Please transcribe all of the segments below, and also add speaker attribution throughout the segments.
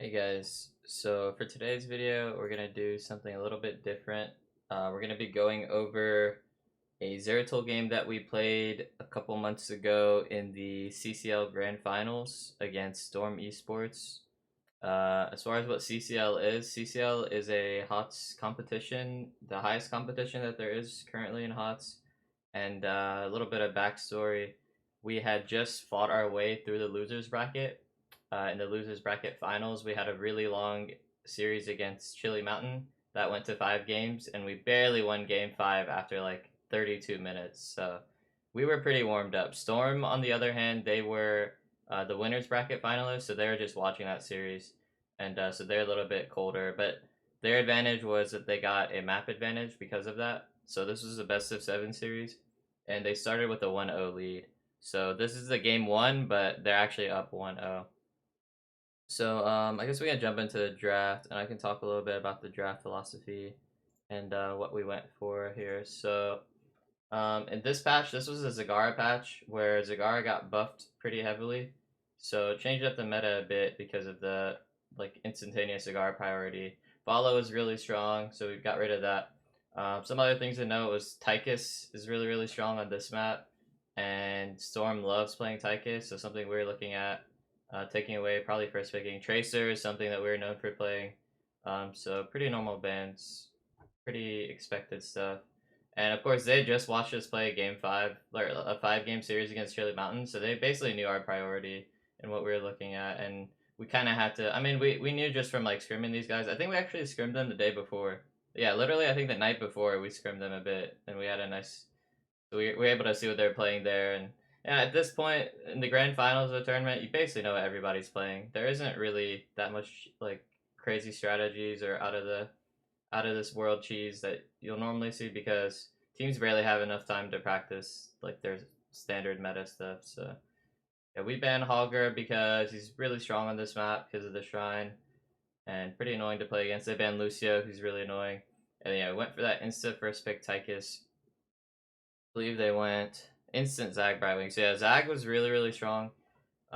Speaker 1: Hey guys, so for today's video, we're going to do something a little bit different. We're going to be going over a Zeratul game that we played a couple months ago in the CCL Grand Finals against Storm Esports. As far as what CCL is a HOTS competition, the highest competition that there is currently in HOTS. And a little bit of backstory, we had just fought our way through the losers bracket. In the losers bracket finals, we had a really long series against Chili Mountain that went to 5 games, and we barely won game 5 after like 32 minutes. So we were pretty warmed up. Storm, on the other hand, they were the winners bracket finalists, so they were just watching that series, and so they're a little bit colder. But their advantage was that they got a map advantage because of that. So this was a best of 7 series, and they started with a 1-0 lead. So this is the game 1, but they're actually up 1-0. So I guess we can jump into the draft, and I can talk a little bit about the draft philosophy and what we went for here. So in this patch, this was a Zagara patch where Zagara got buffed pretty heavily, so it changed up the meta a bit because of the like instantaneous Zagara priority. Follow is really strong, so we got rid of that. Some other things to note was Tychus is really strong on this map, and Storm loves playing Tychus, so something we're looking at taking away, probably first picking. Tracer is something that we're known for playing, so pretty normal bans, pretty expected stuff. And of course, they just watched us play game 5, or a 5-game series against Shirley Mountain, so they basically knew our priority and what we were looking at, and we kind of had to. I mean, we knew just from like scrimming these guys. I think we actually scrimmed them the day before. Yeah, literally, I think the night before we scrimmed them a bit, and we had a nice. We were able to see what they're playing there, and yeah, at this point in the grand finals of the tournament, you basically know what everybody's playing. There isn't really that much like crazy strategies or out of this world cheese that you'll normally see because teams barely have enough time to practice like their standard meta stuff. So yeah, we banned Hogger because he's really strong on this map because of the shrine and pretty annoying to play against. They banned Lucio, who's really annoying. And yeah, went for that insta first pick Tychus. I believe they went instant Zag Brightwing. So yeah, Zag was really strong.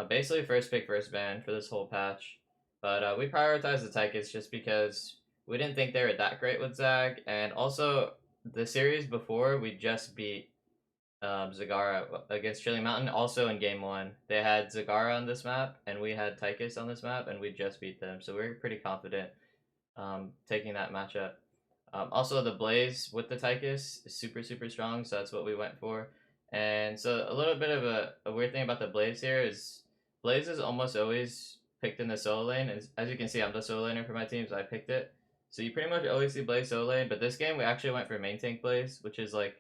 Speaker 1: Basically first pick, first ban for this whole patch. But we prioritized the Tychus just because we didn't think they were that great with Zag. And also, the series before, we just beat Zagara against Chili Mountain. Also in game 1, they had Zagara on this map, and we had Tychus on this map, and we just beat them. So we're pretty confident taking that matchup. Also, the Blaze with the Tychus is super strong, so that's what we went for. And so a little bit of a weird thing about the Blaze here is Blaze is almost always picked in the solo lane. As you can see, I'm the solo laner for my team, so I picked it. So you pretty much always see Blaze solo lane, but this game we actually went for main tank Blaze, which is like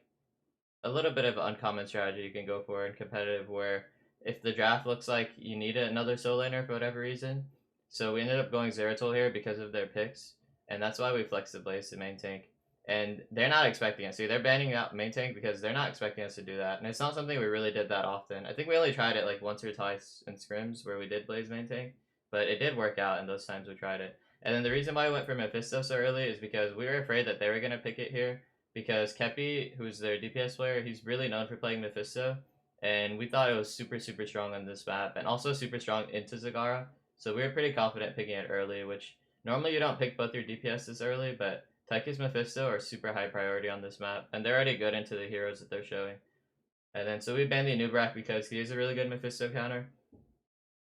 Speaker 1: a little bit of an uncommon strategy you can go for in competitive where if the draft looks like you need another solo laner for whatever reason. So we ended up going Zeratul here because of their picks, and that's why we flexed the Blaze to main tank. And they're not expecting us. See, they're banning out main tank because they're not expecting us to do that. And it's not something we really did that often. I think we only tried it like once or twice in scrims where we did Blaze main tank, but it did work out in those times we tried it. And then the reason why we went for Mephisto so early is because we were afraid that they were going to pick it here because Kepi, who's their DPS player, he's really known for playing Mephisto, and we thought it was super strong on this map, and also super strong into Zagara. So we were pretty confident picking it early, which normally you don't pick both your DPS this early, but Tychus Mephisto are super high priority on this map, and they're already good into the heroes that they're showing. And then so we banned the Anubrak because he is a really good Mephisto counter,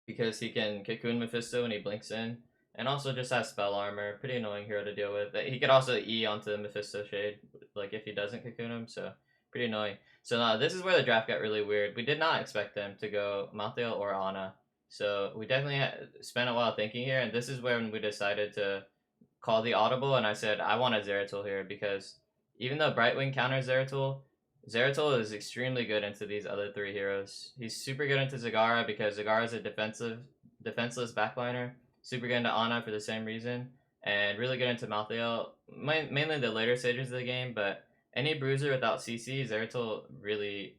Speaker 1: because he can cocoon Mephisto when he blinks in, and also just has spell armor. Pretty annoying hero to deal with. He could also E onto the Mephisto Shade, like if he doesn't cocoon him, so pretty annoying. So this is where the draft got really weird. We did not expect them to go Malthael or Ana, so we definitely spent a while thinking here, and this is when we decided to call the audible, and I said I want a Zeratul here because even though Brightwing counters Zeratul, Zeratul is extremely good into these other 3 heroes. He's super good into Zagara because Zagara is a defenseless backliner. Super good into Ana for the same reason, and really good into Malthael, mainly the later stages of the game. But any bruiser without CC, Zeratul really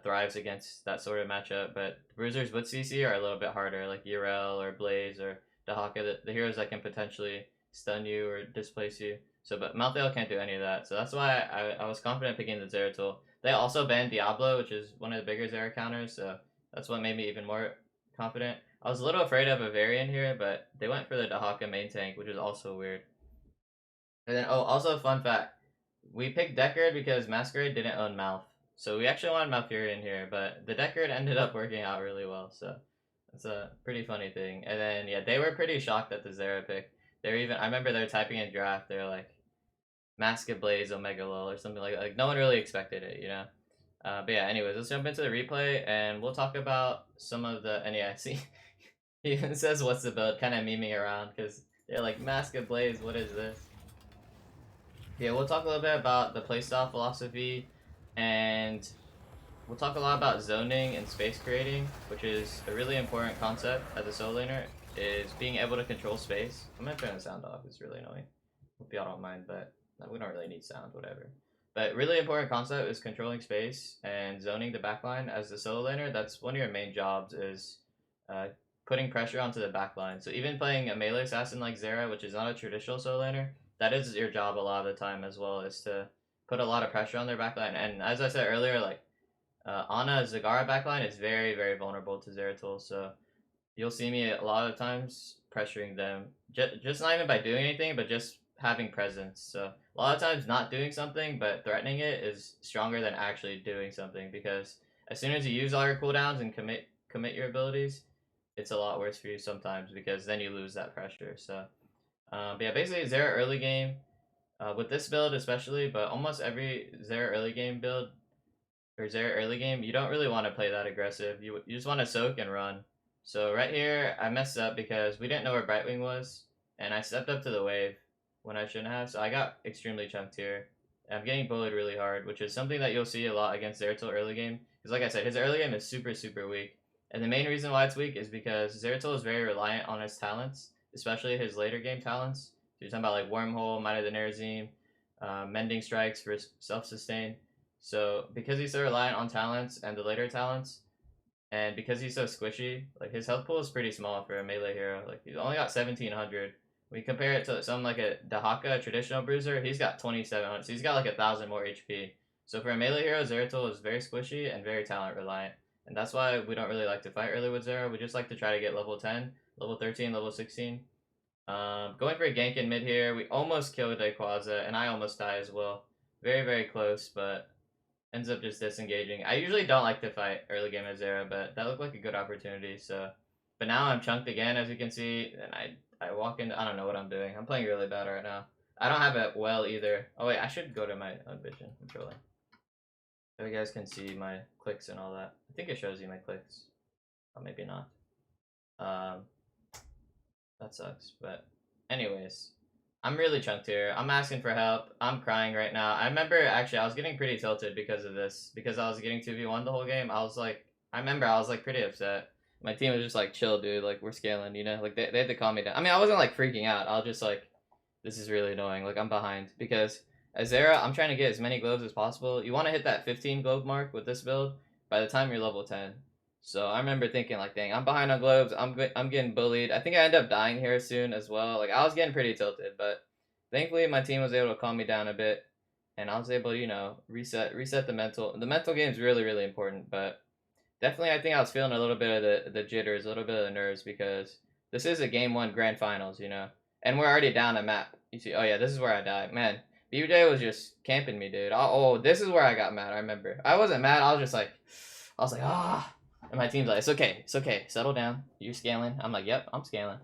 Speaker 1: thrives against that sort of matchup. But bruisers with CC are a little bit harder, like Urel or Blaze or Dahaka, the heroes that can potentially stun you or displace you. So, but Malthael can't do any of that. So that's why I was confident picking the Zeratul. They also banned Diablo, which is one of the bigger Zera counters. So that's what made me even more confident. I was a little afraid of a variant here, but they went for the Dahaka main tank, which is also weird. And then, oh, also a fun fact. We picked Deckard because Masquerade didn't own Malf. So we actually wanted Malfurion here, but the Deckard ended up working out really well, so that's a pretty funny thing. And then, yeah, they were pretty shocked at the Zera pick. They're even, I remember they were typing in draft, they're like, Mask of Blaze Omega Lol or something like that. Like, no one really expected it, you know? But yeah, anyways, let's jump into the replay, and we'll talk about some of the, and yeah, see, he even says what's the build, kind of memeing around, because they're like, Mask of Blaze, what is this? Yeah, we'll talk a little bit about the playstyle philosophy, and we'll talk a lot about zoning and space creating, which is a really important concept as a solo laner, is being able to control space. I'm gonna turn the sound off, it's really annoying. Hope y'all don't mind, but we don't really need sound, whatever. But really important concept is controlling space and zoning the backline. As the solo laner, that's one of your main jobs, is putting pressure onto the backline. So even playing a melee assassin like Zera, which is not a traditional solo laner, that is your job a lot of the time as well, is to put a lot of pressure on their backline. And as I said earlier, like Ana Zagara backline is very, very vulnerable to Zeratul, so you'll see me a lot of times pressuring them, just not even by doing anything, but just having presence. So a lot of times not doing something but threatening it is stronger than actually doing something, because as soon as you use all your cooldowns and commit your abilities, it's a lot worse for you sometimes, because then you lose that pressure. So but yeah, basically Zera early game, with this build especially, but almost every Zera early game build or Zera early game, you don't really want to play that aggressive. You just want to soak and run. So right here, I messed up because we didn't know where Brightwing was, and I stepped up to the wave when I shouldn't have, so I got extremely chunked here. I'm getting bullied really hard, which is something that you'll see a lot against Zeratul early game, because like I said, his early game is super, super weak. And the main reason why it's weak is because Zeratul is very reliant on his talents, especially his later game talents. So you're talking about like Wormhole, Might of the Nerazim, Mending Strikes for self-sustain. So because he's so reliant on talents and the later talents, and because he's so squishy, like his health pool is pretty small for a melee hero. Like he's only got 1700. We compare it to something like a Dahaka, a traditional bruiser, he's got 2700. So he's got like 1000 more HP. So for a melee hero, Zeratul is very squishy and very talent reliant. And that's why we don't really like to fight early with Zera. We just like to try to get level 10, level 13, level 16. Going for a gank in mid here. We almost killed Rayquaza, and I almost die as well. Very, very close, but ends up just disengaging. I usually don't like to fight early game as Zera, but that looked like a good opportunity. So, but now I'm chunked again, as you can see, and I walk in. I don't know what I'm doing. I'm playing really bad right now. I don't have it well either. Oh wait, I should go to my own vision controller, so you guys can see my clicks and all that. I think it shows you my clicks. Oh, maybe not. Um, that sucks. But anyways, I'm really chunked here. I'm asking for help. I'm crying right now. I remember actually I was getting pretty tilted because of this. Because I was getting 2v1 the whole game. I remember I was like pretty upset. My team was just like, chill, dude. Like, we're scaling, you know? Like, they had to calm me down. I mean, I wasn't like freaking out. I was just like, this is really annoying. Like, I'm behind. Because as Zera, I'm trying to get as many globes as possible. You want to hit that 15 globe mark with this build by the time you're level 10. So I remember thinking like, dang, I'm behind on globes. I'm getting bullied. I think I end up dying here soon as well. Like I was getting pretty tilted, but thankfully my team was able to calm me down a bit, and I was able to, you know, reset the mental. The mental game is really, really important, but definitely I think I was feeling a little bit of the jitters, a little bit of the nerves, because this is a game one grand finals, you know, and we're already down a map. You see, oh yeah, this is where I died, man. BJ was just camping me, dude. Oh, this is where I got mad. I remember. I wasn't mad. I was like, ah. And my team's like, it's okay, settle down. You're scaling. I'm like, yep, I'm scaling.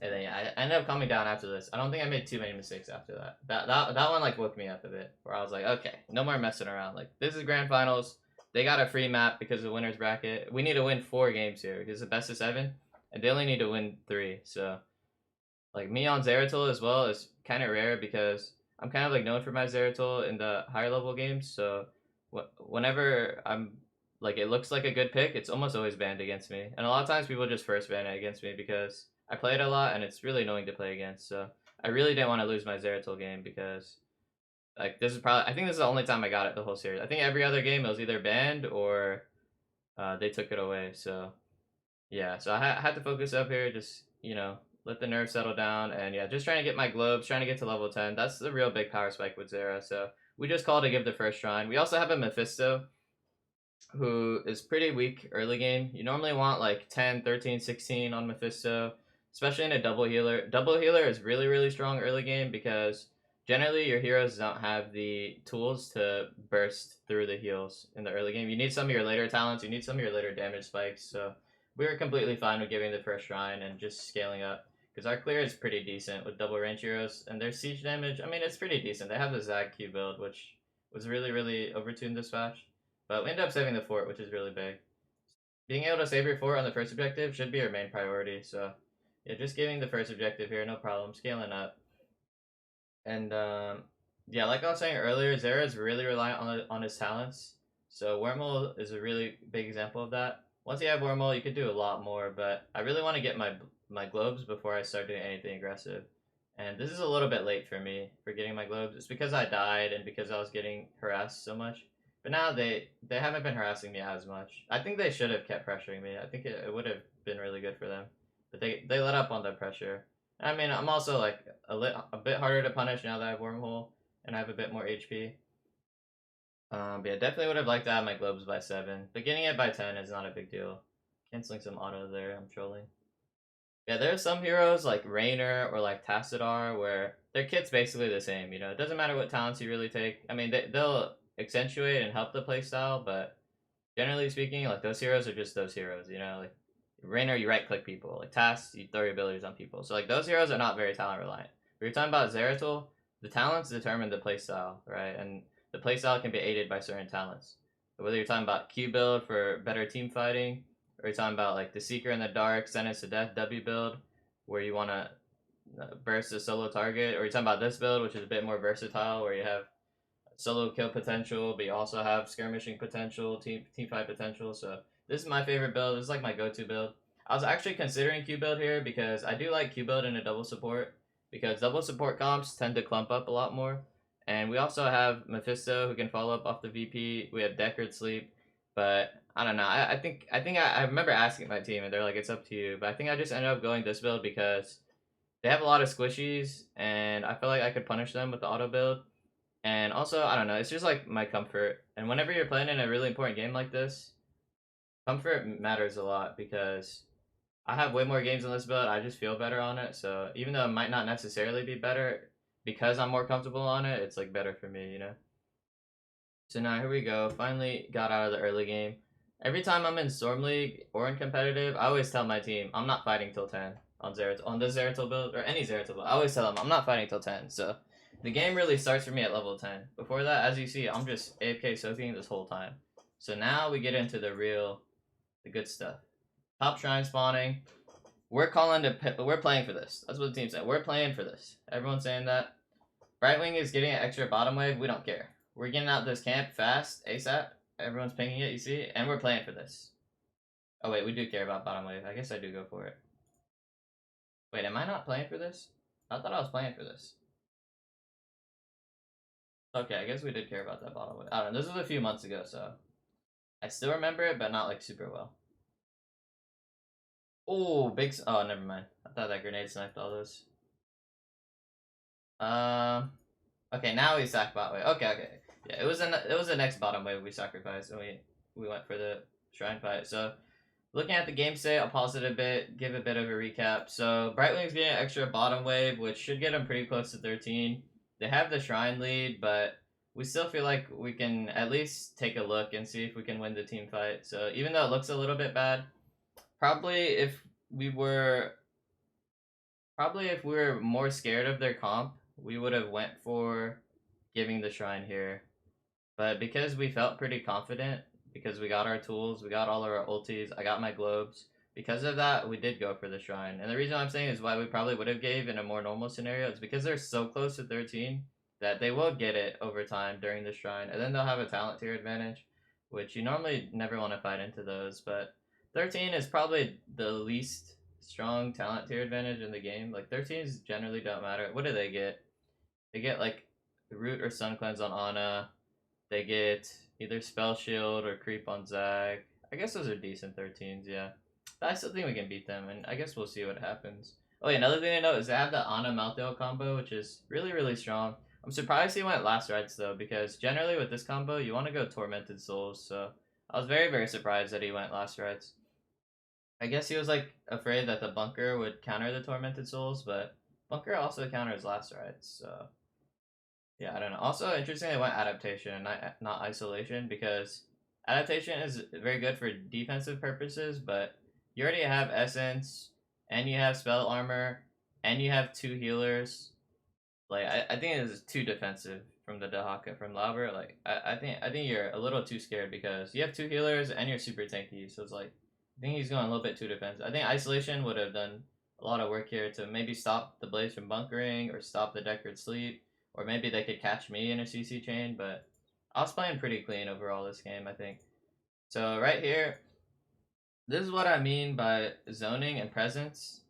Speaker 1: And then yeah, I ended up calming down after this. I don't think I made too many mistakes after that. That one like woke me up a bit, where I was like, okay, no more messing around. Like this is grand finals. They got a free map because of the winners bracket. We need to win 4 games here because it's the best of 7, and they only need to win 3. So like me on Zeratul as well is kind of rare, because I'm kind of like known for my Zeratul in the higher level games. So whenever I'm like, it looks like a good pick, it's almost always banned against me. And a lot of times people just first ban it against me because I play it a lot and it's really annoying to play against. So I really didn't want to lose my Zeratul game, because like this is probably, I think this is the only time I got it the whole series. I think every other game it was either banned or they took it away. So yeah, so I had to focus up here, just, you know, let the nerves settle down, and yeah, just trying to get my globes, trying to get to level 10. That's the real big power spike with Zera. So we just called to give the first shrine. We also have a Mephisto. who is pretty weak early game. You normally want like 10, 13, 16 on Mephisto, especially in a double healer. Double healer is really, really strong early game because generally your heroes don't have the tools to burst through the heals in the early game. You need some of your later talents, you need some of your later damage spikes. So we were completely fine with giving the first shrine and just scaling up. Because our clear is pretty decent with double range heroes, and their siege damage, I mean, it's pretty decent. They have the Zag Q build, which was really, really overtuned this patch. But we ended up saving the fort, which is really big. Being able to save your fort on the first objective should be our main priority. So, yeah, just giving the first objective here, no problem. Scaling up. And, yeah, like I was saying earlier, Zera is really reliant on his talents. So, Wormhole is a really big example of that. Once you have Wormhole, you could do a lot more, but I really want to get my globes before I start doing anything aggressive. And this is a little bit late for me for getting my globes. It's because I died and because I was getting harassed so much. But now they haven't been harassing me as much. I think they should have kept pressuring me. I think it would have been really good for them. But they let up on the pressure. I mean, I'm also like a bit harder to punish now that I have Wormhole and I have a bit more HP. But yeah, definitely would have liked to have my globes by 7. But getting it by 10 is not a big deal. Canceling some auto there, I'm trolling. Yeah, there are some heroes like Raynor or like Tassadar where their kit's basically the same, you know. It doesn't matter what talents you really take. I mean, they'll accentuate and help the playstyle, but generally speaking, like those heroes are just those heroes, you know. Like Raynor, you right click people. Like Tass, you throw your abilities on people. So like those heroes are not very talent reliant. But you're talking about Zeratul, the talents determine the playstyle, right? And the playstyle can be aided by certain talents. But whether you're talking about Q build for better team fighting, or you're talking about like the Seeker in the Dark, Sentence to Death W build, where you want to burst a solo target, or you're talking about this build, which is a bit more versatile, where you have solo kill potential, but you also have skirmishing potential, team fight potential. So this is my favorite build. This is like my go-to build. I was actually considering Q build here because I do like Q build in a double support because double support comps tend to clump up a lot more. And we also have Mephisto who can follow up off the VP. We have Deckard Sleep, but I don't know. I remember asking my team and they're like, it's up to you. But I think I just ended up going this build because they have a lot of squishies and I feel like I could punish them with the auto build. And also, I don't know, it's just like my comfort. And whenever you're playing in a really important game like this, comfort matters a lot because I have way more games on this build. I just feel better on it. So even though it might not necessarily be better, because I'm more comfortable on it, it's like better for me, you know? So now here we go. Finally got out of the early game. Every time I'm in Storm League or in competitive, I always tell my team I'm not fighting till 10 on on the Zeratul build or any Zeratul build. I always tell them I'm not fighting till 10. So the game really starts for me at level 10. Before that, as you see, I'm just AFK soaking this whole time. So now we get into the good stuff. Top shrine spawning. We're playing for this. That's what the team said. We're playing for this. Everyone's saying that. Brightwing is getting an extra bottom wave. We don't care. We're getting out this camp fast, ASAP. Everyone's pinging it, you see? And we're playing for this. Oh, wait, we do care about bottom wave. I guess I do go for it. Wait, am I not playing for this? I thought I was playing for this. Okay, I guess we did care about that bottom wave. I don't know. This was a few months ago, so I still remember it, but not like super well. Oh, big. Oh, never mind. I thought that grenade sniped all those. Okay, now we sack bot wave. Okay. Yeah, it was the next bottom wave we sacrificed, and we went for the shrine fight. So, looking at the game state, I'll pause it a bit, give a bit of a recap. So, Brightwing's getting an extra bottom wave, which should get them pretty close to 13. They have the shrine lead, but we still feel like we can at least take a look and see if we can win the team fight. So, even though it looks a little bit bad, probably if we were more scared of their comp, we would have went for giving the shrine here. But because we felt pretty confident, because we got our tools, we got all of our ultis, I got my globes. Because of that, we did go for the shrine. And the reason I'm saying is why we probably would have gave in a more normal scenario is because they're so close to 13 that they will get it over time during the shrine. And then they'll have a talent tier advantage, which you normally never want to fight into those. But 13 is probably the least strong talent tier advantage in the game. Like 13s generally don't matter. What do they get? They get like root or sun cleanse on Ana. They get either spell shield or creep on Zag. I guess those are decent 13s, yeah. But I still think we can beat them, and I guess we'll see what happens. Oh yeah, another thing to note is they have the Ana Malthael combo, which is really, really strong. I'm surprised he went last rights though, because generally with this combo, you want to go Tormented Souls, so I was very, very surprised that he went last rites. I guess he was like afraid that the bunker would counter the tormented souls, but bunker also counters last rites, so yeah, I don't know. Also, interesting they went adaptation and not isolation because adaptation is very good for defensive purposes, but you already have essence and you have spell armor and you have two healers. Like I think it is too defensive from the Dahaka from Lauber. Like I think you're a little too scared because you have two healers and you're super tanky. So it's like I think he's going a little bit too defensive. I think isolation would have done a lot of work here to maybe stop the Blaze from bunkering or stop the Deckard sleep, or maybe they could catch me in a CC chain. But I was playing pretty clean overall this game, I think. So right here, this is what I mean by zoning and presence.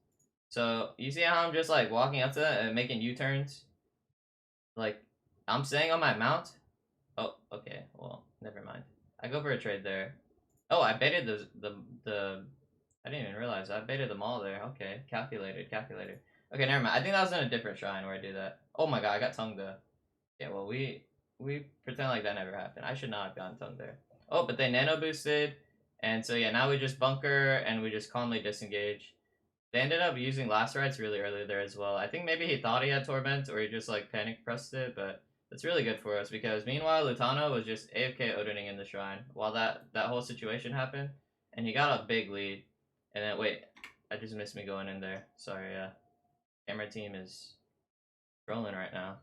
Speaker 1: So you see how I'm just like walking up to that and making U-turns? Like, I'm staying on my mount. Oh, okay. Well, never mind. I go for a trade there. Oh, I baited the. I didn't even realize I baited them all there. Okay, calculated. Okay, never mind. I think that was in a different shrine where I do that. Oh my god, I got tongued though. Yeah, well we pretend like that never happened. I should not have gotten tongued there. Oh, but they nano boosted, and so yeah, now we just bunker and we just calmly disengage. They ended up using last rites really early there as well. I think maybe he thought he had torment or he just like panic pressed it, but it's really good for us because meanwhile Lutano was just AFK Odining in the shrine while that whole situation happened, and he got a big lead. And then wait, I just missed me going in there. Sorry, camera team is trolling right now.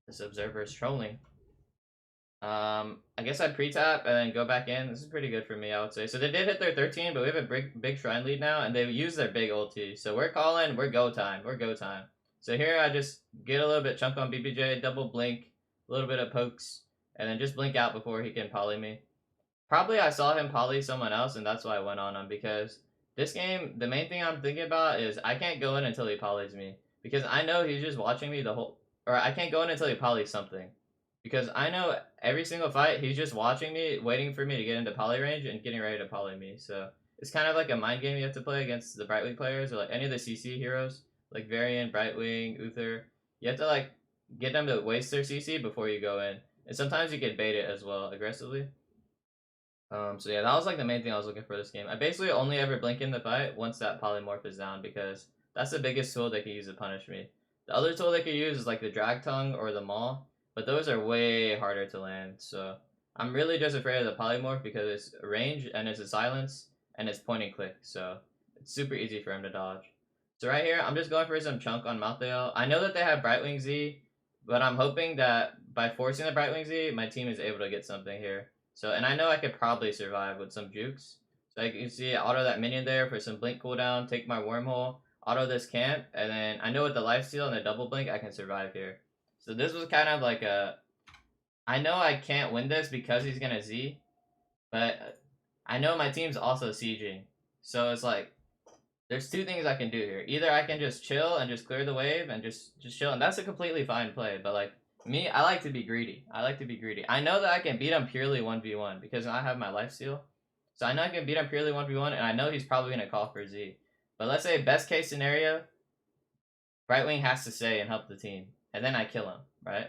Speaker 1: This observer is trolling. I guess I pre-tap and then go back in. This is pretty good for me, I would say. So they did hit their 13, but we have a big shrine lead now, and they use their big ulti. So we're calling, we're go time. So here I just get a little bit chunk on BBJ, double blink, a little bit of pokes, and then just blink out before he can poly me. Probably I saw him poly someone else, and that's why I went on him, because this game, the main thing I'm thinking about is I can't go in until he polys me. Because I know he's just watching me the whole... Or I can't go in until he polys something. Because I know every single fight, he's just watching me, waiting for me to get into poly range and getting ready to poly me. So it's kind of like a mind game you have to play against the Brightwing players or like any of the CC heroes, like Varian, Brightwing, Uther. You have to like get them to waste their CC before you go in. And sometimes you can bait it as well aggressively. So yeah, that was like the main thing I was looking for this game. I basically only ever blink in the fight once that polymorph is down because that's the biggest tool they can use to punish me. The other tool they could use is like the drag tongue or the maul, but those are way harder to land. So I'm really just afraid of the polymorph because it's range and it's a silence and it's point and click, so it's super easy for him to dodge. So right here, I'm just going for some chunk on Malthael. I know that they have Brightwing Z, but I'm hoping that by forcing the Brightwing Z, my team is able to get something here. So, and I know I could probably survive with some jukes. So you can see auto that minion there for some blink cooldown, take my wormhole, auto this camp, and then I know with the lifesteal and the double blink, I can survive here. So this was kind of like a... I know I can't win this because he's going to Z, but I know my team's also sieging. So it's like, there's two things I can do here. Either I can just chill and just clear the wave and just chill, and that's a completely fine play, but like, me, I like to be greedy. I know that I can beat him purely 1v1 because I have my lifesteal. So I know I can beat him purely 1v1, and I know he's probably going to call for Z. But let's say best case scenario, Brightwing has to stay and help the team, and then I kill him, right?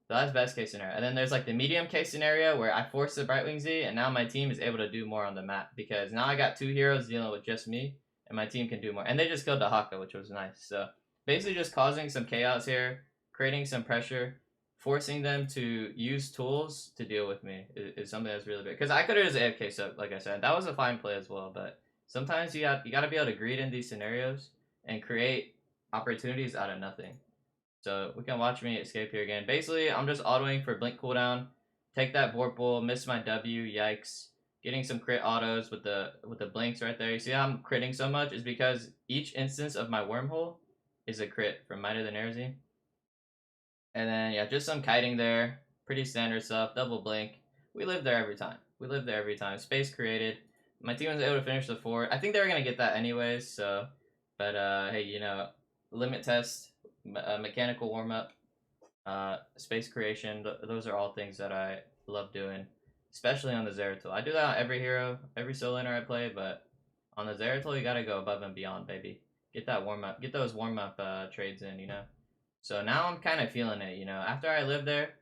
Speaker 1: So that's best case scenario. And then there's like the medium case scenario where I force the Brightwing Z, and now my team is able to do more on the map because now I got two heroes dealing with just me, and my team can do more. And they just killed the Haka, which was nice. So basically just causing some chaos here, creating some pressure, forcing them to use tools to deal with me is something that's really big. Because I could have just AFK, so like I said, that was a fine play as well. But sometimes you got to be able to greed in these scenarios and create opportunities out of nothing. So we can watch me escape here again. Basically, I'm just autoing for blink cooldown, take that Vorpal, miss my W, yikes. Getting some crit autos with the blinks right there. You see how I'm critting so much is because each instance of my wormhole is a crit from Might of the Nerzi. And then yeah, just some kiting there. Pretty standard stuff. Double blink. We live there every time. Space created. My team was able to finish the 4. I think they were gonna get that anyways. So, but hey, you know, limit test, mechanical warm up, space creation. Those are all things that I love doing, especially on the Zeratul. I do that on every hero, every solo laner I play, but on the Zeratul, you gotta go above and beyond, baby. Get that warm up, get those warm up trades in, you know. So now I'm kind of feeling it, you know. After I lived there,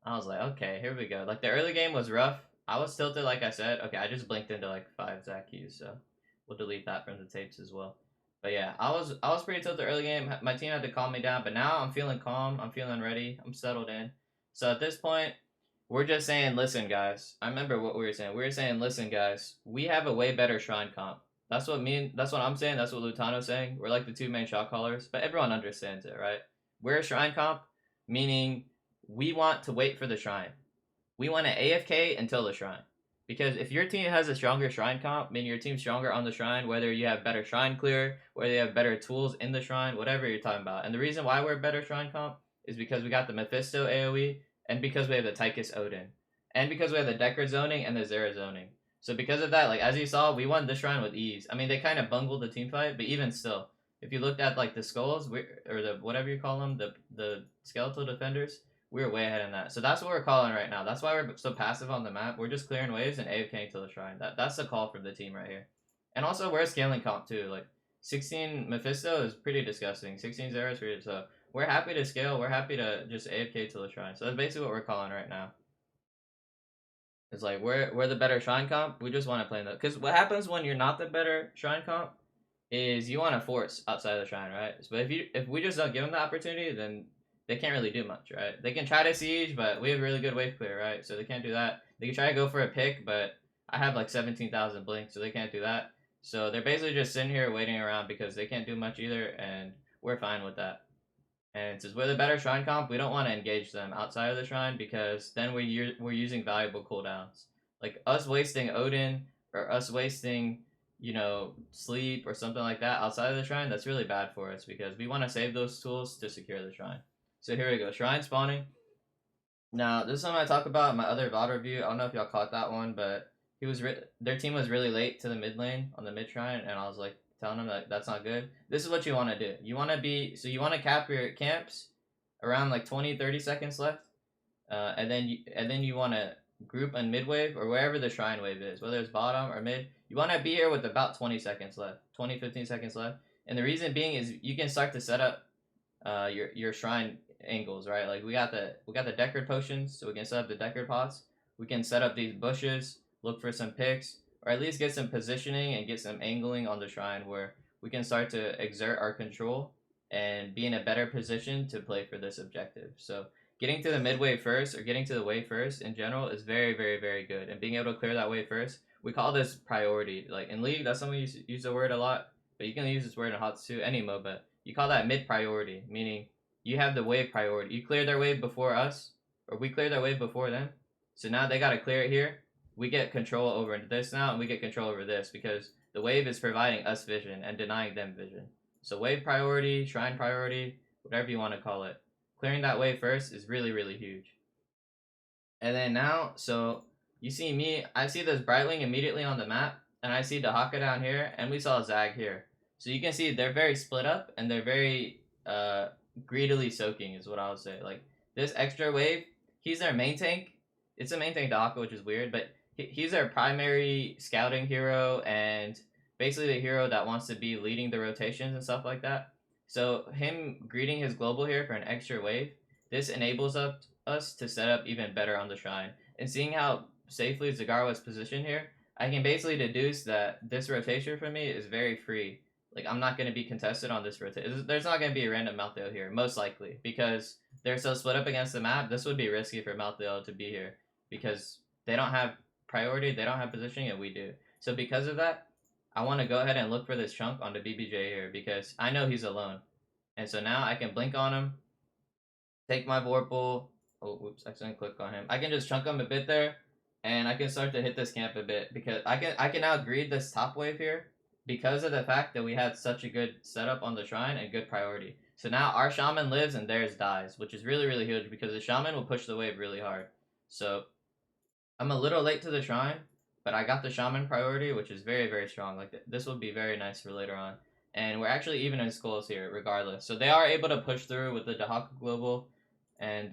Speaker 1: I was like, okay, here we go. Like the early game was rough, I was tilted, like I said. Okay, I just blinked into like 5 Zach Hughes, so we'll delete that from the tapes as well. But yeah, I was pretty tilted early game. My team had to calm me down, but now I'm feeling calm. I'm feeling ready. I'm settled in. So at this point, we're just saying, listen, guys. I remember what we were saying. We were saying, listen, guys. We have a way better shrine comp. That's what I'm saying. That's what Lutano's saying. We're like the two main shot callers, but everyone understands it, right? We're a shrine comp, meaning we want to wait for the shrine. We want to AFK until the shrine. Because if your team has a stronger shrine comp, meaning your team's stronger on the shrine, whether you have better shrine clear, whether you have better tools in the shrine, whatever you're talking about. And the reason why we're a better shrine comp is because we got the Mephisto AoE, and because we have the Tychus Odin, and because we have the Deckard zoning and the Zera zoning. So because of that, like as you saw, we won the shrine with ease. I mean, they kind of bungled the team fight, but even still, if you looked at like the skulls, or the whatever you call them, the skeletal defenders, we were way ahead in that. So that's what we're calling right now. That's why we're so passive on the map. We're just clearing waves and AFKing to the shrine. That's the call from the team right here. And also we're scaling comp too. Like 16 Mephisto is pretty disgusting. 16 Zero is pretty, so we're happy to scale. We're happy to just AFK to the shrine. So that's basically what we're calling right now. It's like we're the better shrine comp. We just want to play in the, because what happens when you're not the better shrine comp is you want to force outside of the shrine, right? But if we just don't give them the opportunity, then they can't really do much, right? They can try to siege, but we have really good wave clear, right? So they can't do that. They can try to go for a pick, but I have like 17,000 blink, so they can't do that. So they're basically just sitting here waiting around because they can't do much either, and we're fine with that. And since we're the better shrine comp, we don't want to engage them outside of the shrine because then we're using valuable cooldowns. Like us wasting Odin or us wasting, sleep or something like that outside of the shrine, that's really bad for us because we want to save those tools to secure the shrine. So here we go, shrine spawning. Now this is something I talk about in my other VOD review. I don't know if y'all caught that one, but their team was really late to the mid lane on the mid shrine, and I was like telling them that that's not good. This is what you want to do. You want to cap your camps around like 20-30 seconds left, and then you want to group on mid wave or wherever the shrine wave is, whether it's bottom or mid. You want to be here with about 20 seconds left, 20-15 seconds left, and the reason being is you can start to set up your shrine angles, right? Like we got the Deckard potions, so we can set up the Deckard pots. We can set up these bushes, look for some picks, or at least get some positioning and get some angling on the shrine where we can start to exert our control and be in a better position to play for this objective. So getting to the mid wave first or getting to the wave first in general is very, very, very good. And being able to clear that wave first, we call this priority. Like in League, that's something we use the word a lot, but you can use this word in HOTS too, any MOBA. You call that mid priority, meaning you have the wave priority. You clear their wave before us, or we clear their wave before them. So now they got to clear it here. We get control over this now, and we get control over this because the wave is providing us vision and denying them vision. So wave priority, shrine priority, whatever you want to call it. Clearing that wave first is really, really huge. And then now, so you see me, I see this Brightwing immediately on the map, and I see Dahaka down here, and we saw Zag here. So you can see they're very split up, and they're very greedily soaking is what I would say. Like this extra wave, he's their main tank. It's a main tank Dahaka, which is weird, but he's their primary scouting hero and basically the hero that wants to be leading the rotations and stuff like that. So him greeting his global here for an extra wave, this enables us to set up even better on the shrine. And seeing how safely Zagara was positioned here, I can basically deduce that this rotation for me is very free. Like I'm not going to be contested on this rotation. There's not going to be a random Malthael here, most likely, because they're so split up against the map. This would be risky for Malthael to be here because they don't have priority, they don't have positioning, and we do. So because of that, I want to go ahead and look for this chunk on the BBJ here because I know he's alone. And so now I can blink on him, take my Vorpal. Oh, whoops, I accidentally clicked on him. I can just chunk him a bit there, and I can start to hit this camp a bit because I can now greed this top wave here because of the fact that we had such a good setup on the shrine and good priority. So now our shaman lives and theirs dies, which is really, really huge because the shaman will push the wave really hard. So I'm a little late to the shrine, but I got the shaman priority, which is very, very strong. Like this will be very nice for later on. And we're actually even in skulls here, regardless. So they are able to push through with the Dahaka Global. And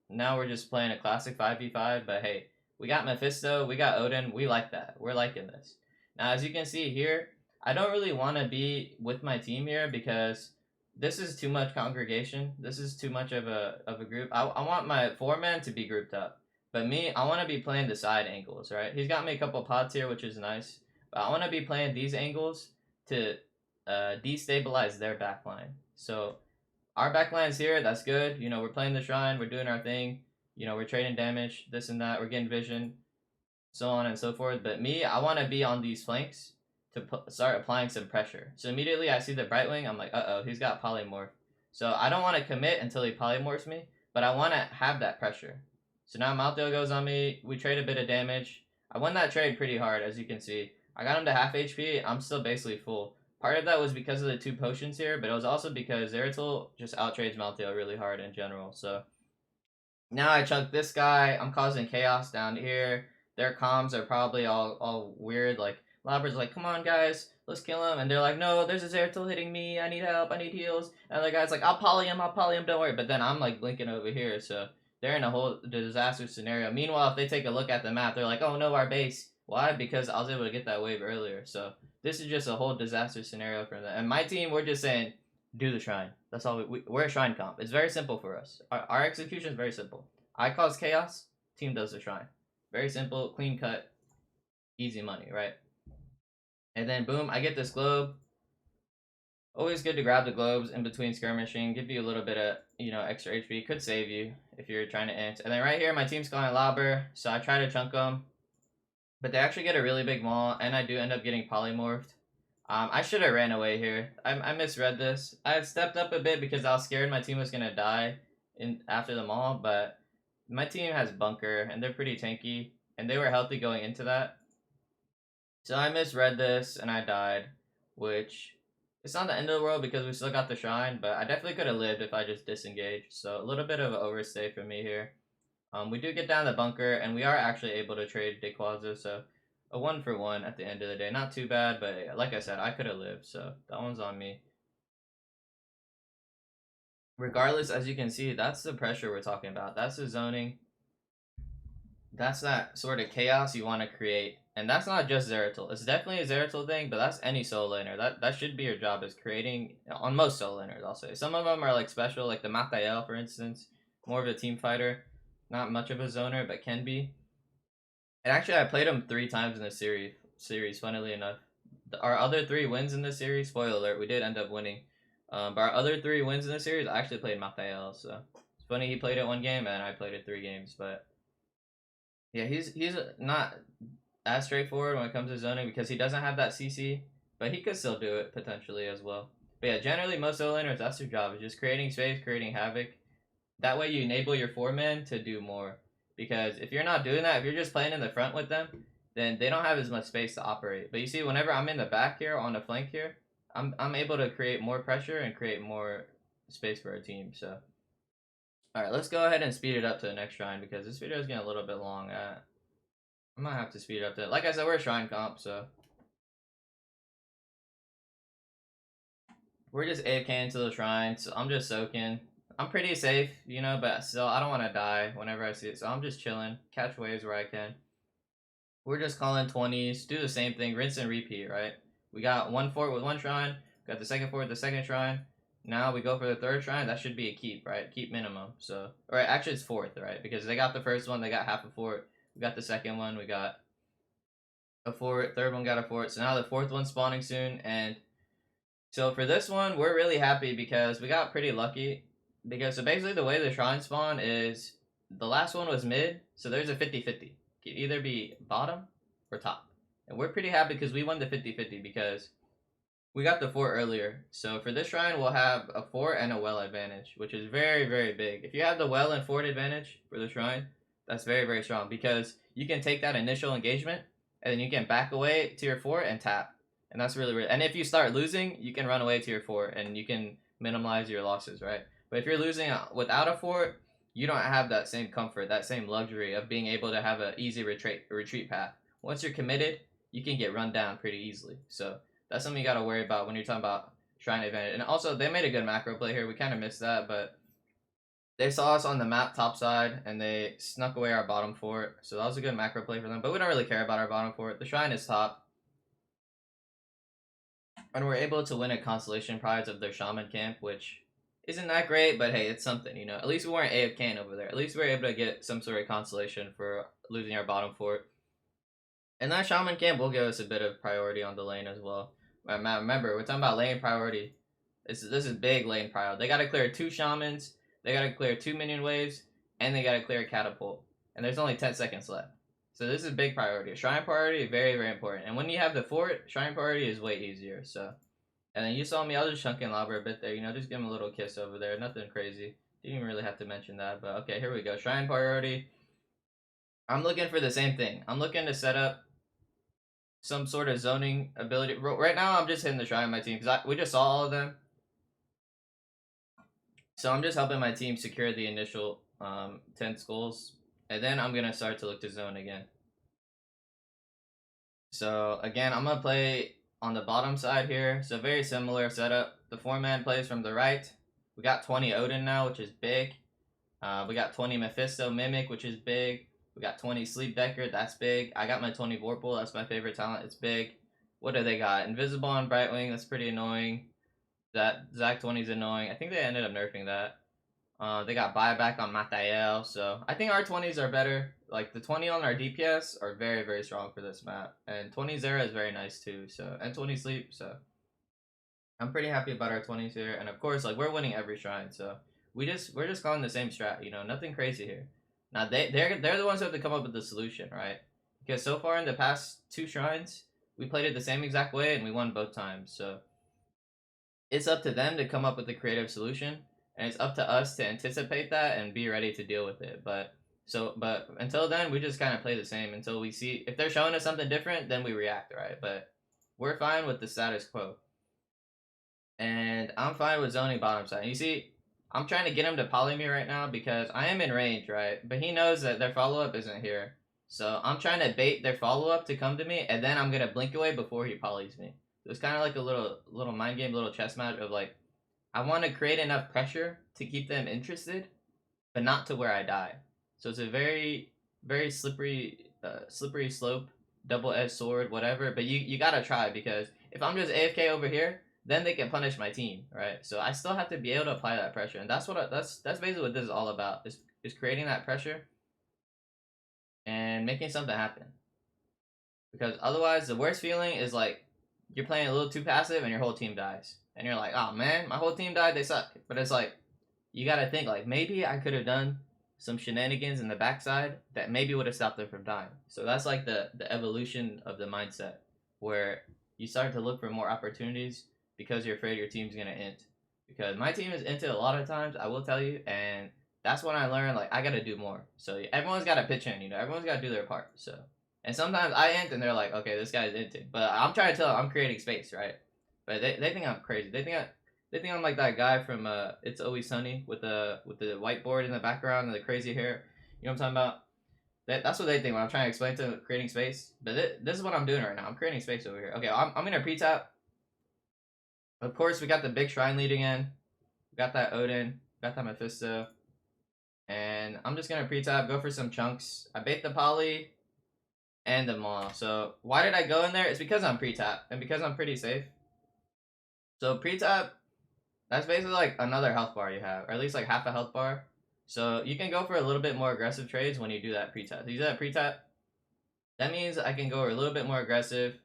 Speaker 1: now we're just playing a classic 5v5. But hey, we got Mephisto, we got Odin. We like that. We're liking this. Now, as you can see here, I don't really want to be with my team here because this is too much congregation. This is too much of a group. I want my 4-man to be grouped up. But me, I want to be playing the side angles, right? He's got me a couple pots here, which is nice. But I want to be playing these angles to destabilize their backline. So our backline's here, that's good. You know, we're playing the shrine, we're doing our thing. You know, we're trading damage, this and that, we're getting vision, so on and so forth. But me, I want to be on these flanks to start applying some pressure. So immediately I see the Brightwing, I'm like, uh-oh, he's got polymorph. So I don't want to commit until he polymorphs me, but I want to have that pressure. So now Malthael goes on me, we trade a bit of damage. I won that trade pretty hard, as you can see. I got him to half HP, I'm still basically full. Part of that was because of the 2 potions here, but it was also because Zeratul just outtrades Malthael really hard in general. So now I chunk this guy, I'm causing chaos down here. Their comms are probably all weird, like Labrad's like, come on guys, let's kill him. And they're like, no, there's a Zeratul hitting me, I need help, I need heals. And the guy's like, I'll poly him, don't worry. But then I'm like blinking over here, so they're in a whole disaster scenario. Meanwhile, if they take a look at the map, they're like, oh no, our base. Why? Because I was able to get that wave earlier. So this is just a whole disaster scenario for them. And my team, we're just saying, do the shrine. That's all. We're a shrine comp. It's very simple for us. Our execution is very simple. I cause chaos, team does the shrine. Very simple, clean cut, easy money, right? And then boom, I get this globe. Always good to grab the globes in between skirmishing, give you a little bit of, you know, extra HP. Could save you if you're trying to int. And then right here, my team's calling Lauber, so I try to chunk them. But they actually get a really big maul, and I do end up getting polymorphed. I should have ran away here. I misread this. I had stepped up a bit because I was scared my team was going to die after the maul, but my team has bunker, and they're pretty tanky, and they were healthy going into that. So I misread this, and I died, which it's not the end of the world because we still got the shrine, but I definitely could have lived if I just disengaged. So a little bit of an overstay for me here. We do get down the bunker, and we are actually able to trade Dequaza, so a 1-for-1 at the end of the day. Not too bad, but like I said, I could have lived, so that one's on me. Regardless, as you can see, that's the pressure we're talking about. That's the zoning. That's that sort of chaos you want to create. And that's not just Zeratul. It's definitely a Zeratul thing, but that's any solo laner. That should be your job, is creating, on most solo laners, I'll say. Some of them are like special, like the Mathael, for instance. More of a team fighter. Not much of a zoner, but can be. And actually, I played him 3 times in the series, funnily enough. Our other 3 wins in this series, spoiler alert, we did end up winning. But our other 3 wins in the series, I actually played Mathael, so it's funny he played it 1 game and I played it 3 games. But yeah, he's not as straightforward when it comes to zoning because he doesn't have that CC, but he could still do it potentially as well. But yeah, generally most solo laners, that's their job, is just creating space, creating havoc. That way you enable your 4-man to do more. Because if you're not doing that, if you're just playing in the front with them, then they don't have as much space to operate. But you see, whenever I'm in the back here, on the flank here, I'm able to create more pressure and create more space for our team. So, alright, let's go ahead and speed it up to the next shrine because this video is getting a little bit long. I might have to speed it up to, like I said, we're a shrine comp, so we're just AFK into the shrine, so I'm just soaking. I'm pretty safe, you know, but still, I don't want to die whenever I see it, so I'm just chilling, catch waves where I can. We're just calling 20s, do the same thing, rinse and repeat, right? We got 1 fort with 1 shrine, got the 2nd fort with the 2nd shrine. Now we go for the 3rd shrine, that should be a keep, right? Keep minimum, so, or actually it's 4th, right? Because they got the 1st one, they got half a fort. We got the 2nd one, we got a fort, 3rd one got a fort, so now the 4th one's spawning soon, and so for this one, we're really happy because we got pretty lucky. Because so basically the way the shrine spawn is, the last one was mid, so there's a 50-50. It could either be bottom or top. And we're pretty happy because we won the 50-50 because we got the fort earlier. So for this shrine, we'll have a fort and a well advantage, which is very, very big. If you have the well and fort advantage for the shrine, that's very, very strong because you can take that initial engagement and then you can back away to your fort and tap. And that's really, really, and if you start losing, you can run away to your fort and you can minimize your losses, right? But if you're losing without a fort, you don't have that same comfort, that same luxury of being able to have an easy retreat path. Once you're committed, you can get run down pretty easily. So that's something you got to worry about when you're talking about shrine advantage. And also, they made a good macro play here. We kind of missed that, but they saw us on the map top side, and they snuck away our bottom fort. So that was a good macro play for them. But we don't really care about our bottom fort. The shrine is top. And we're able to win a constellation prize of their shaman camp, which isn't that great, but hey, it's something, you know. At least we weren't AFKing over there. At least we were able to get some sort of consolation for losing our bottom fort. And that Shaman Camp will give us a bit of priority on the lane as well. Remember, we're talking about lane priority. This is big lane priority. They gotta clear 2 Shamans, they gotta clear 2 minion waves, and they gotta clear a catapult. And there's only 10 seconds left. So this is big priority. Shrine priority, very, very important. And when you have the fort, shrine priority is way easier. So, and then you saw me, I was just chunking Lava a bit there, you know, just give him a little kiss over there. Nothing crazy. Didn't even really have to mention that, but okay, here we go. Shrine priority. I'm looking for the same thing. I'm looking to set up some sort of zoning ability. Right now, I'm just hitting the shrine on my team because we just saw all of them. So I'm just helping my team secure the initial 10 skulls, and then I'm gonna start to look to zone again. So again, I'm gonna play on the bottom side here. So very similar setup. The 4-man plays from the right. We got 20 Odin now, which is big. We got 20 Mephisto Mimic, which is big. We got 20 Sleep Decker, that's big. I got my 20 Vorpal, that's my favorite talent, it's big. What do they got? Invisible on Brightwing, that's pretty annoying. That Zac 20 is annoying. I think they ended up nerfing that. They got buyback on Matael, so I think our 20s are better. Like the 20 on our DPS are very, very strong for this map, and 20 Zera is very nice too. So and 20 Sleep, so I'm pretty happy about our 20s here. And of course, like we're winning every shrine, so we're just calling the same strat. You know, nothing crazy here. Now they're the ones who have to come up with the solution, right? Because so far in the past 2 shrines, we played it the same exact way and we won both times. So it's up to them to come up with the creative solution, and it's up to us to anticipate that and be ready to deal with it. But until then, we just kind of play the same until we see if they're showing us something different, then we react, right? But we're fine with the status quo, and I'm fine with zoning bottom side. You see, I'm trying to get him to poly me right now because I am in range, right? But he knows that their follow up isn't here, so I'm trying to bait their follow up to come to me, and then I'm gonna blink away before he polys me. It was kind of like a little mind game, little chess match of like, I want to create enough pressure to keep them interested, but not to where I die. So it's a very, very slippery slope, double-edged sword, whatever. But you gotta try, because if I'm just AFK over here, then they can punish my team, right? So I still have to be able to apply that pressure, and that's that's basically what this is all about. Is creating that pressure and making something happen. Because otherwise, the worst feeling is like you're playing a little too passive and your whole team dies. And you're like, oh man, my whole team died, they suck. But it's like, you gotta think, like, maybe I could have done some shenanigans in the backside that maybe would have stopped them from dying. So that's like the evolution of the mindset, where you start to look for more opportunities because you're afraid your team's gonna int. Because my team is inted a lot of times, I will tell you, and that's when I learned, like, I gotta do more. So everyone's gotta pitch in, you know, everyone's gotta do their part. So, and sometimes I int and they're like, okay, this guy's inting. But I'm trying to tell them I'm creating space, right? But they think I'm crazy. They think I'm like that guy from It's Always Sunny with the whiteboard in the background and the crazy hair. You know what I'm talking about? That's what they think when I'm trying to explain to them creating space. But this is what I'm doing right now. I'm creating space over here. Okay, I'm gonna pre-tap. Of course, we got the big shrine leading in. We got that Odin. Got that Mephisto. And I'm just gonna pre-tap, go for some chunks. I bait the poly and the maw. So why did I go in there? It's because I'm pre-tap and because I'm pretty safe. So pre-tap, that's basically like another health bar you have, or at least like half a health bar. So you can go for a little bit more aggressive trades when you do that pre-tap. So you do that pre-tap, that means I can go a little bit more aggressive.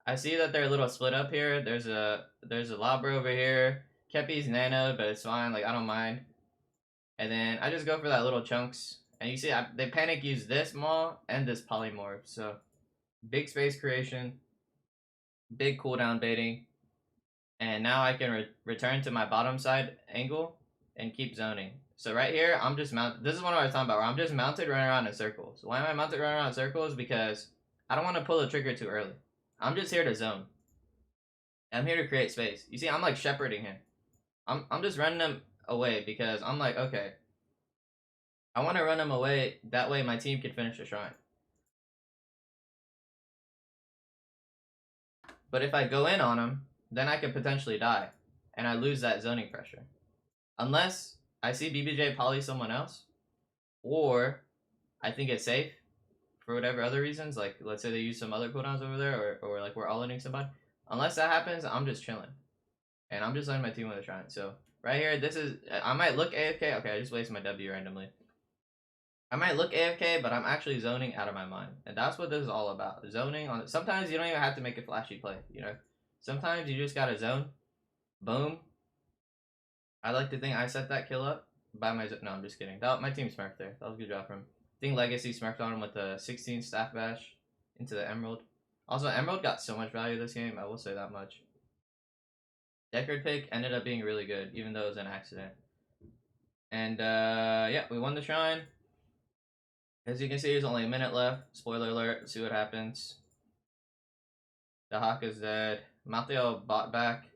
Speaker 1: I see that they're a little split up here. There's a Labra over here. Kepi's nano, but it's fine. Like, I don't mind. And then I just go for that little chunks. And you see, they panic use this maw and this polymorph. So big space creation, big cooldown baiting. And now I can return to my bottom side angle and keep zoning. So right here, I'm just mounted. This is what I was talking about, where I'm just mounted running around in circles. Why am I mounted running around in circles? Because I don't want to pull the trigger too early. I'm just here to zone. I'm here to create space. You see, I'm like shepherding him. I'm just running him away because I'm like, okay, I want to run him away. That way my team can finish the shrine. But if I go in on him, then I could potentially die. And I lose that zoning pressure. Unless I see BBJ poly someone else, or I think it's safe for whatever other reasons, like let's say they use some other cooldowns over there, or like we're all-inning somebody. Unless that happens, I'm just chilling. And I'm just letting my team win the shrine. So Right here, this is, I might look AFK. Okay, I just wasted my W randomly. I might look AFK, but I'm actually zoning out of my mind. And that's what this is all about. Zoning on, sometimes you don't even have to make a flashy play, you know? Sometimes you just gotta zone. Boom. I like to think I set that kill up by my, no, I'm just kidding. That, my team smurfed there. That was a good job from him. I think Legacy smurfed on him with the 16 staff bash into the Emerald. Also, Emerald got so much value this game, I will say that much. Deckard pick ended up being really good, even though it was an accident. And yeah, we won the shrine. As you can see, there's only a minute left. Spoiler alert, let's see what happens. The Hawk is dead. Mateo bought back.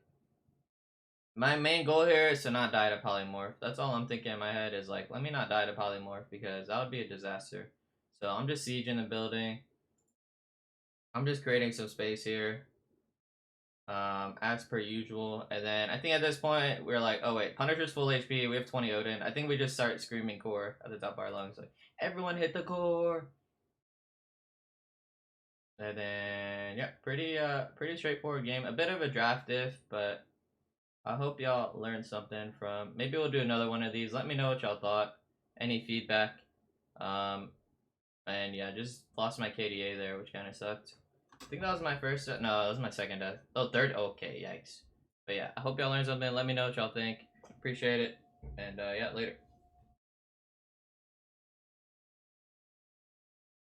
Speaker 1: My main goal here is to not die to polymorph. That's all I'm thinking in my head is like, let me not die to polymorph because that would be a disaster. So I'm just sieging the building. I'm just creating some space here. As per usual. And then I think at this point, we're like, oh wait, Punisher's full HP. We have 20 Odin. I think we just start screaming core at the top of our lungs. Like, everyone hit the core. And then, yeah, pretty straightforward game. A bit of a draft diff, but I hope y'all learned something from. Maybe we'll do another one of these. Let me know what y'all thought. Any feedback. Um, and yeah, just lost my KDA there, which kind of sucked. I think that was my first. No, that was my second death. Oh, third. Okay, yikes. But yeah, I hope y'all learned something. Let me know what y'all think. Appreciate it. And yeah, later.